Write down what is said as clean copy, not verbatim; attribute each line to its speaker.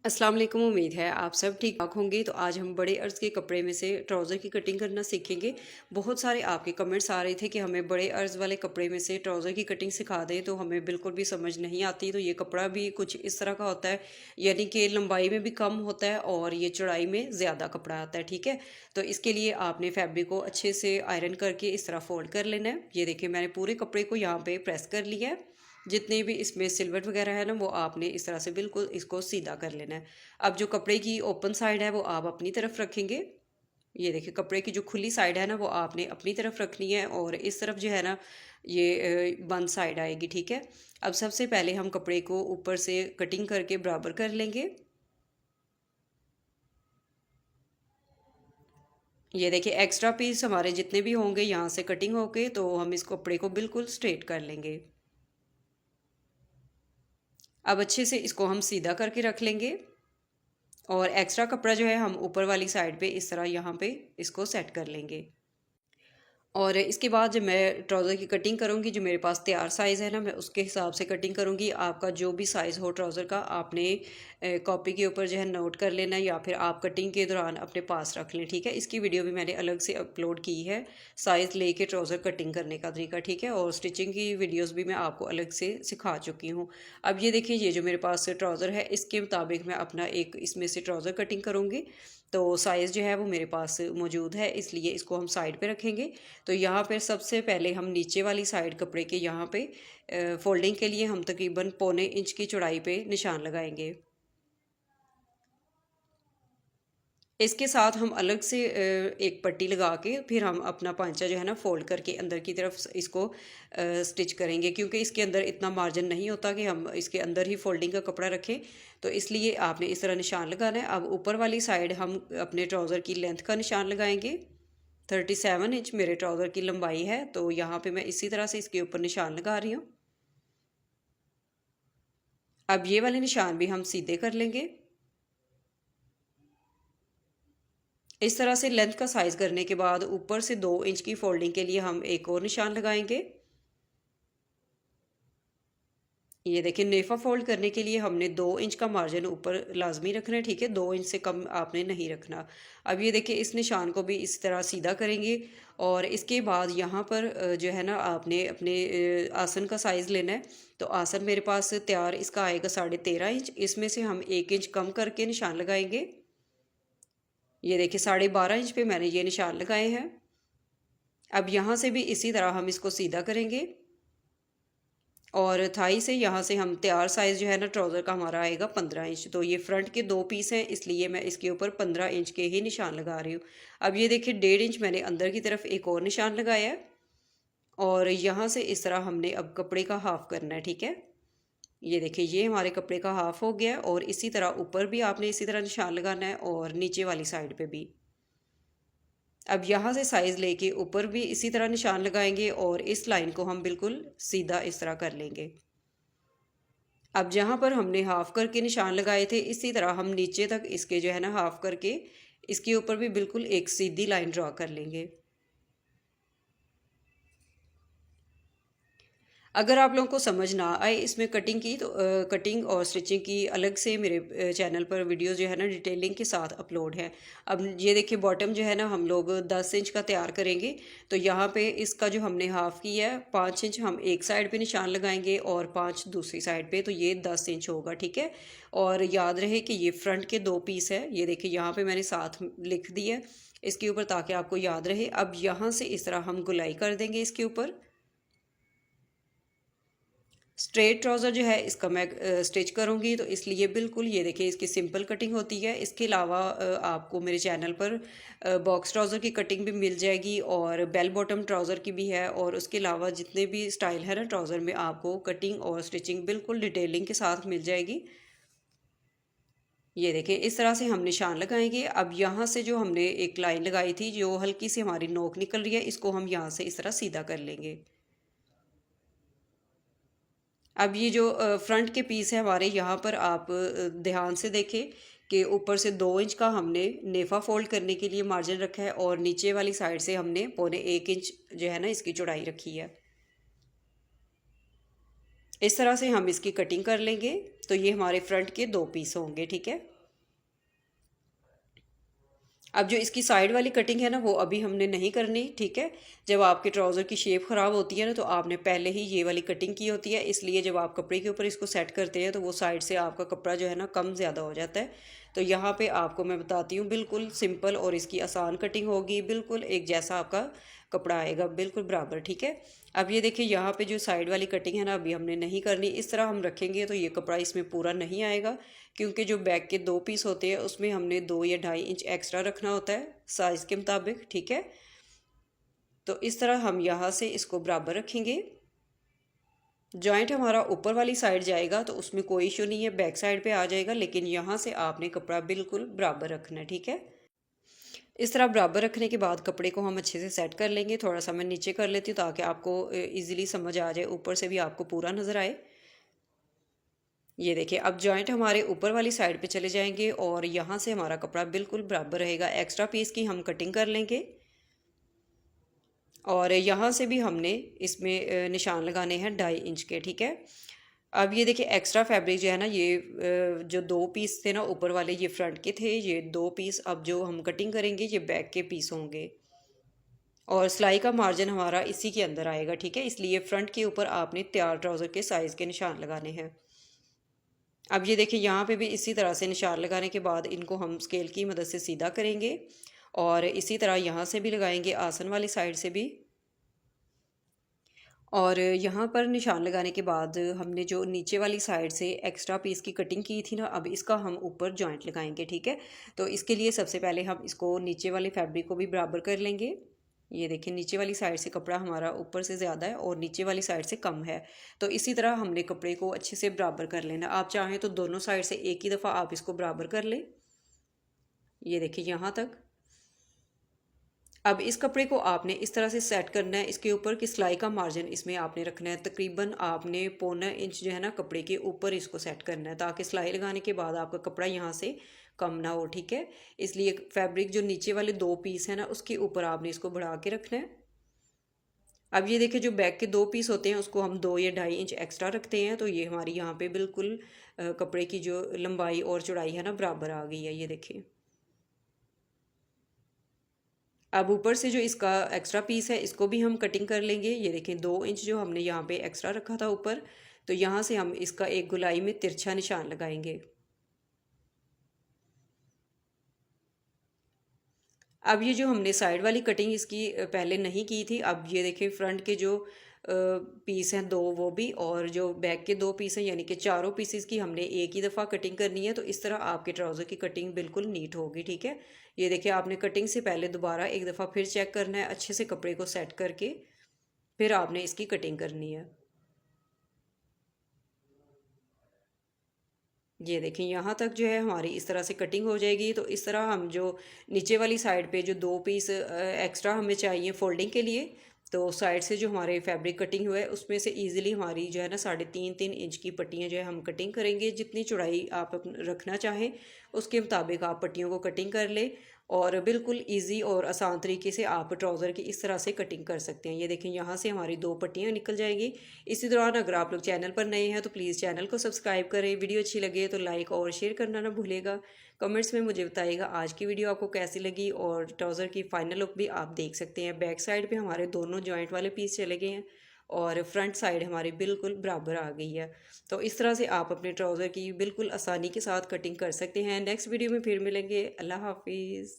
Speaker 1: अस्सलाम वालेकुम। उम्मीद है आप सब ठीक ठाक होंगे। तो आज हम बड़े अर्ज़ के कपड़े में से ट्राउज़र की कटिंग करना सीखेंगे। बहुत सारे आपके कमेंट्स आ रहे थे कि हमें बड़े अर्ज़ वाले कपड़े में से ट्राउज़र की कटिंग सिखा दें, तो हमें बिल्कुल भी समझ नहीं आती। तो ये कपड़ा भी कुछ इस तरह का होता है, यानी कि लंबाई में भी कम होता है और ये चौड़ाई में ज़्यादा कपड़ा आता है। ठीक है, तो इसके लिए आपने फैब्रिक को अच्छे से आयरन करके इस तरह फोल्ड कर लेना है। ये देखिए, मैंने पूरे कपड़े को यहाँ पे प्रेस कर लिया है। जितने भी इसमें सिलवट वगैरह है ना, वो आपने इस तरह से बिल्कुल इसको सीधा कर लेना है। अब जो कपड़े की ओपन साइड है वो आप अपनी तरफ रखेंगे। ये देखिए, कपड़े की जो खुली साइड है ना, वो आपने अपनी तरफ रखनी है और इस तरफ जो है ना, ये बंद साइड आएगी। ठीक है, अब सबसे पहले हम कपड़े को ऊपर से कटिंग करके बराबर कर लेंगे। ये देखिए, एक्स्ट्रा पीस हमारे जितने भी होंगे यहाँ से कटिंग होके, तो हम इस कपड़े को बिल्कुल स्ट्रेट कर लेंगे। अब अच्छे से इसको हम सीधा करके रख लेंगे और एक्स्ट्रा कपड़ा जो है हम ऊपर वाली साइड पे इस तरह यहाँ पे इसको सेट कर लेंगे। और इसके बाद जब मैं ट्राउज़र की कटिंग करूँगी, जो मेरे पास तैयार साइज़ है ना, मैं उसके हिसाब से कटिंग करूँगी। आपका जो भी साइज़ हो ट्राउज़र का, आपने कॉपी के ऊपर जो है नोट कर लेना, या फिर आप कटिंग के दौरान अपने पास रख लें। ठीक है, इसकी वीडियो भी मैंने अलग से अपलोड की है, साइज़ लेके ट्राउज़र कटिंग करने का तरीका। ठीक है, और स्टिचिंग की वीडियोज़ भी मैं आपको अलग से सिखा चुकी हूँ। अब ये देखिए, ये जो मेरे पास ट्राउज़र है, इसके मुताबिक मैं अपना एक इसमें से ट्राउज़र कटिंग करूँगी। तो साइज़ जो है वो मेरे पास मौजूद है, इसलिए इसको हम साइड पे रखेंगे। तो यहाँ पे सबसे पहले हम नीचे वाली साइड कपड़े के यहाँ पे फोल्डिंग के लिए हम तकरीबन पौने इंच की चौड़ाई पे निशान लगाएंगे। इसके साथ हम अलग से एक पट्टी लगा के फिर हम अपना पांचा जो है ना, फोल्ड करके अंदर की तरफ इसको स्टिच करेंगे, क्योंकि इसके अंदर इतना मार्जिन नहीं होता कि हम इसके अंदर ही फोल्डिंग का कपड़ा रखें। तो इसलिए आपने इस तरह निशान लगाना है। अब ऊपर वाली साइड हम अपने ट्राउज़र की लेंथ का निशान लगाएंगे। 37 इंच मेरे ट्राउज़र की लंबाई है, तो यहाँ पे मैं इसी तरह से इसके ऊपर निशान लगा रही हूँ। अब ये वाले निशान भी हम सीधे कर लेंगे। इस तरह से लेंथ का साइज़ करने के बाद ऊपर से 2 इंच की फोल्डिंग के लिए हम एक और निशान लगाएंगे। ये देखिए, नेफा फोल्ड करने के लिए हमने 2 इंच का मार्जिन ऊपर लाजमी रखना है। ठीक है, 2 इंच से कम आपने नहीं रखना। अब ये देखिए, इस निशान को भी इस तरह सीधा करेंगे और इसके बाद यहाँ पर जो है ना, आपने अपने आसन का साइज़ लेना है। तो आसन मेरे पास तैयार इसका आएगा 13.5 इंच। इसमें से हम 1 इंच कम करके निशान लगाएंगे। ये देखिए, 12.5 इंच पे मैंने ये निशान लगाए हैं। अब यहाँ से भी इसी तरह हम इसको सीधा करेंगे और थाई से यहाँ से हम तैयार साइज़ जो है ना ट्राउज़र का, हमारा आएगा 15 इंच। तो ये फ्रंट के 2 पीस हैं, इसलिए मैं इसके ऊपर 15 इंच के ही निशान लगा रही हूँ। अब ये देखिए, 1.5 इंच मैंने अंदर की तरफ एक और निशान लगाया है और यहाँ से इस तरह हमने अब कपड़े का हाफ़ करना है। ठीक है, ये देखिए, ये हमारे कपड़े का हाफ़ हो गया है और इसी तरह ऊपर भी आपने इसी तरह निशान लगाना है और नीचे वाली साइड पे भी। अब यहाँ से साइज़ लेके ऊपर भी इसी तरह निशान लगाएंगे और इस लाइन को हम बिल्कुल सीधा इस तरह कर लेंगे। अब जहाँ पर हमने हाफ़ करके निशान लगाए थे, इसी तरह हम नीचे तक इसके जो है ना, हाफ़ करके इसके ऊपर भी बिल्कुल एक सीधी लाइन ड्रा कर लेंगे। अगर आप लोगों को समझ ना आए इसमें कटिंग की, तो कटिंग और स्टिचिंग की अलग से मेरे चैनल पर वीडियोस जो है ना, डिटेलिंग के साथ अपलोड है। अब ये देखिए, बॉटम जो है ना, हम लोग 10 इंच का तैयार करेंगे। तो यहाँ पे इसका जो हमने हाफ़ किया है, 5 इंच हम एक साइड पे निशान लगाएंगे और 5 दूसरी साइड पे, तो ये 10 इंच होगा। ठीक है, और याद रहे कि ये फ्रंट के 2 पीस है। ये देखिए, यहाँ पे मैंने साथ लिख दिया है इसके ऊपर, ताकि आपको याद रहे। अब यहाँ से इस तरह हम गुलाई कर देंगे इसके ऊपर। स्ट्रेट ट्राउज़र जो है इसका मैं स्टिच करूँगी, तो इसलिए बिल्कुल ये देखिए, इसकी सिंपल कटिंग होती है। इसके अलावा आपको मेरे चैनल पर बॉक्स ट्राउज़र की कटिंग भी मिल जाएगी और बेल बॉटम ट्राउज़र की भी है, और उसके अलावा जितने भी स्टाइल है ना ट्राउज़र में, आपको कटिंग और स्टिचिंग बिल्कुल डिटेलिंग के साथ मिल जाएगी। ये देखिए, इस तरह से हम निशान लगाएंगे। अब यहाँ से जो हमने एक लाइन लगाई थी, जो हल्की सी हमारी नोक निकल रही है, इसको हम यहाँ से इस तरह सीधा कर लेंगे। अब ये जो फ्रंट के पीस है हमारे, यहाँ पर आप ध्यान से देखें कि ऊपर से 2 इंच का हमने नेफा फोल्ड करने के लिए मार्जिन रखा है और नीचे वाली साइड से हमने पौने 1 इंच जो है ना, इसकी चौड़ाई रखी है। इस तरह से हम इसकी कटिंग कर लेंगे। तो ये हमारे फ्रंट के 2 पीस होंगे। ठीक है, अब जो इसकी साइड वाली कटिंग है ना वो अभी हमने नहीं करनी, ठीक है। जब आपके ट्राउज़र की शेप ख़राब होती है ना तो आपने पहले ही ये वाली कटिंग की होती है, इसलिए जब आप कपड़े के ऊपर इसको सेट करते हैं तो वो साइड से आपका कपड़ा जो है ना कम ज़्यादा हो जाता है। तो यहाँ पे आपको मैं बताती हूँ, बिल्कुल सिंपल और इसकी आसान कटिंग होगी, बिल्कुल एक जैसा आपका कपड़ा आएगा, बिल्कुल बराबर, ठीक है। अब ये देखिए यहाँ पे जो साइड वाली कटिंग है ना अभी हमने नहीं करनी, इस तरह हम रखेंगे तो ये कपड़ा इसमें पूरा नहीं आएगा, क्योंकि जो बैक के 2 पीस होते हैं उसमें हमने 2 या 2.5 इंच एक्स्ट्रा रखना होता है साइज़ के मुताबिक, ठीक है। तो इस तरह हम यहाँ से इसको बराबर रखेंगे। जॉइंट हमारा ऊपर वाली साइड जाएगा तो उसमें कोई इशू नहीं है, बैक साइड पे आ जाएगा, लेकिन यहाँ से आपने कपड़ा बिल्कुल बराबर रखना है, ठीक है। इस तरह बराबर रखने के बाद कपड़े को हम अच्छे से सेट कर लेंगे। थोड़ा सा मैं नीचे कर लेती हूँ ताकि आपको इजीली समझ आ जाए, ऊपर से भी आपको पूरा नज़र आए। ये देखिए अब जॉइंट हमारे ऊपर वाली साइड पे चले जाएंगे और यहाँ से हमारा कपड़ा बिल्कुल बराबर रहेगा। एक्स्ट्रा पीस की हम कटिंग कर लेंगे और यहाँ से भी हमने इसमें निशान लगाने हैं 2.5 इंच के, ठीक है। अब ये देखिए एक्स्ट्रा फैब्रिक जो है ना, ये जो 2 पीस थे ना ऊपर वाले, ये फ्रंट के थे, ये 2 पीस अब जो हम कटिंग करेंगे ये बैक के पीस होंगे और सिलाई का मार्जिन हमारा इसी के अंदर आएगा, ठीक है। इसलिए फ्रंट के ऊपर आपने तैयार ट्राउज़र के साइज़ के निशान लगाने हैं। अब ये देखिए यहाँ पे भी इसी तरह से निशान लगाने के बाद इनको हम स्केल की मदद से सीधा करेंगे और इसी तरह यहाँ से भी लगाएंगे, आसन वाली साइड से भी। और यहाँ पर निशान लगाने के बाद हमने जो नीचे वाली साइड से एक्स्ट्रा पीस की कटिंग की थी ना, अब इसका हम ऊपर जॉइंट लगाएंगे, ठीक है। तो इसके लिए सबसे पहले हम इसको नीचे वाले फैब्रिक को भी बराबर कर लेंगे। ये देखिए नीचे वाली साइड से कपड़ा हमारा ऊपर से ज़्यादा है और नीचे वाली साइड से कम है, तो इसी तरह हमने कपड़े को अच्छे से बराबर कर लेना। आप चाहें तो दोनों साइड से एक ही दफ़ा आप इसको बराबर कर लें। ये देखिए यहाँ तक। अब इस कपड़े को आपने इस तरह से सेट करना है, इसके ऊपर की सिलाई का मार्जिन इसमें आपने रखना है तकरीबन आपने 1.25 इंच जो है ना कपड़े के ऊपर इसको सेट करना है, ताकि सिलाई लगाने के बाद आपका कपड़ा यहाँ से कम ना हो, ठीक है। इसलिए फैब्रिक जो नीचे वाले 2 पीस है ना उसके ऊपर आपने इसको बढ़ा के रखना है। अब ये देखिए जो बैक के 2 पीस होते हैं उसको हम 2 या 2.5 इंच एक्स्ट्रा रखते हैं, तो ये हमारी यहाँ पे बिल्कुल कपड़े की जो लंबाई और चौड़ाई है ना बराबर आ गई है, ये देखिए। अब ऊपर से जो इसका एक्स्ट्रा पीस है इसको भी हम कटिंग कर लेंगे। ये देखें 2 इंच जो हमने यहाँ पे एक्स्ट्रा रखा था ऊपर, तो यहाँ से हम इसका एक गोलाई में तिरछा निशान लगाएंगे। अब ये जो हमने साइड वाली कटिंग इसकी पहले नहीं की थी, अब ये देखें फ्रंट के जो पीस हैं 2 वो भी, और जो बैक के 2 पीस हैं, यानी कि चारों पीसेस की हमने एक ही दफ़ा कटिंग करनी है। तो इस तरह आपके ट्राउज़र की कटिंग बिल्कुल नीट होगी, ठीक है। ये देखिए आपने कटिंग से पहले दोबारा एक दफ़ा फिर चेक करना है अच्छे से कपड़े को सेट करके, फिर आपने इसकी कटिंग करनी है। ये देखें यहाँ तक जो है हमारी इस तरह से कटिंग हो जाएगी। तो इस तरह हम जो नीचे वाली साइड पे जो 2 पीस एक्स्ट्रा हमें चाहिए फोल्डिंग के लिए, तो साइड से जो हमारे फैब्रिक कटिंग हुआ है उसमें से इजीली हमारी जो है ना 3.5-3 इंच की पट्टियाँ जो है हम कटिंग करेंगे। जितनी चौड़ाई आप रखना चाहें उसके मुताबिक आप पट्टियों को कटिंग कर लें और बिल्कुल इजी और आसान तरीके से आप ट्राउज़र की इस तरह से कटिंग कर सकते हैं। ये देखें यहाँ से हमारी 2 पट्टियाँ निकल जाएंगी। इसी दौरान अगर आप लोग चैनल पर नए हैं तो प्लीज़ चैनल को सब्सक्राइब करें, वीडियो अच्छी लगे तो लाइक और शेयर करना ना भूलेगा। कमेंट्स में मुझे बताइएगा आज की वीडियो आपको कैसी लगी, और ट्राउज़र की फाइनल लुक भी आप देख सकते हैं। बैक साइड पे हमारे दोनों जॉइंट वाले पीस चले गए हैं और फ्रंट साइड हमारी बिल्कुल बराबर आ गई है। तो इस तरह से आप अपने ट्राउज़र की बिल्कुल आसानी के साथ कटिंग कर सकते हैं। नेक्स्ट वीडियो में फिर मिलेंगे। अल्लाह हाफिज़।